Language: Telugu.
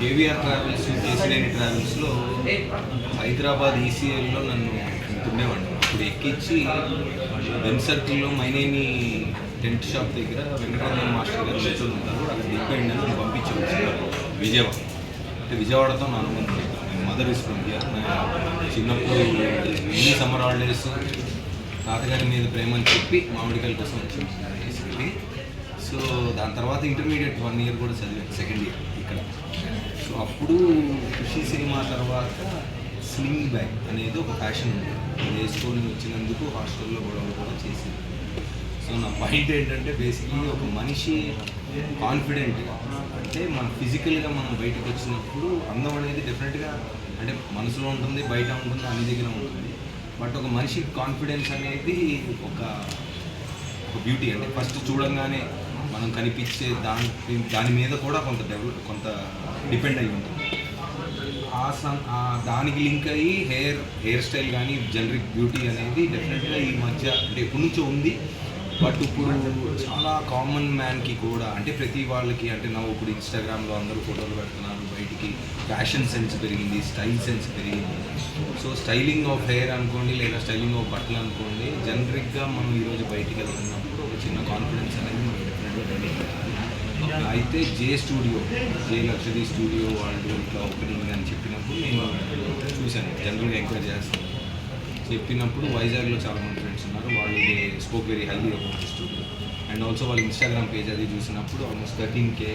కేవీఆర్ ట్రావెల్స్, కేసినేని ట్రావెల్స్లో హైదరాబాద్ ఈసీఎల్లో నన్ను ఉంటుండేవాడిని. ఇప్పుడు ఎక్కించి బెన్ సర్కిల్లో మైనేని టెంట్ షాప్ దగ్గర వెంకటరమణ మాస్టర్ గారు కూర్చొని ఉంటారు. అక్కడ దిగిపోయింది అని పంపించారు విజయవాడ. అంటే విజయవాడతో నా అనుబంధం లేదు. నేను మదర్ ఇస్ ఫ్రమ్ హియర్. చిన్నప్పుడు ఎన్ని సమ్మర్ హాలిడేస్ తాతగారి మీద ప్రేమని చెప్పి మామిడికాయల కోసం వచ్చాను బేసికలీ. సో దాని తర్వాత ఇంటర్మీడియట్ 1 year కూడా చదివాను, సెకండ్ ఇయర్ ఇక్కడ. సో అప్పుడు ఖుషి సినిమా తర్వాత స్లింగ్ బ్యాగ్ అనేది ఒక ఫ్యాషన్ ఉంది. అది వేసుకొని వచ్చినందుకు హాస్టల్లో గొడవలు కూడా చేసింది. సో నా పాయింట్ ఏంటంటే బేసిక్లీ ఒక మనిషి కాన్ఫిడెంట్గా, అంటే మన ఫిజికల్గా మనం బయటకు వచ్చినప్పుడు అందం అనేది డెఫినెట్గా అంటే మనసులో ఉంటుంది, బయట ఉంటుంది, అన్ని దగ్గర ఉంటుంది. బట్ ఒక మనిషి కాన్ఫిడెన్స్ అనేది ఒక బ్యూటీ. అంటే ఫస్ట్ చూడంగానే మనం కనిపించే దాని మీద కూడా కొంత డిపెండ్ అయి ఉంటుంది. దానికి లింక్ అయ్యి హెయిర్ స్టైల్ కానీ జనరిక్ బ్యూటీ అనేది డెఫినెట్గా ఈ మధ్య అంటే ఎప్పటి నుంచో ఉంది. బట్ ఇప్పుడు చాలా కామన్ మ్యాన్కి కూడా, అంటే ప్రతి వాళ్ళకి, అంటే ఇప్పుడు ఇన్స్టాగ్రామ్లో అందరూ ఫోటోలు పెడుతున్నారు, బయటికి ఫ్యాషన్ సెన్స్ పెరిగింది, స్టైల్ సెన్స్ పెరిగింది. సో స్టైలింగ్ ఆఫ్ హెయిర్ అనుకోండి, లేదా స్టైలింగ్ ఆఫ్ బట్టలు అనుకోండి, జనరిక్గా మనం ఈరోజు బయటికి వెళ్తున్నప్పుడు ఒక చిన్న కాన్ఫిడెన్స్ అనేది మనకి డెఫినెట్గా అయితే జే లక్షదీ స్టూడియో వాళ్ళు ఇట్లా ఓపెనింగ్ అని చెప్పినప్పుడు నేను చూశాను, జనరల్గా ఎంకరేజ్ చేస్తాను. చెప్పినప్పుడు వైజాగ్లో చాలామంది ఫ్రెండ్స్ ఉన్నారు, వాళ్ళు spoke very highly about the studio. And also వాళ్ళ ఇన్స్టాగ్రామ్ పేజ్ అది చూసినప్పుడు ఆల్మోస్ట్ 13K+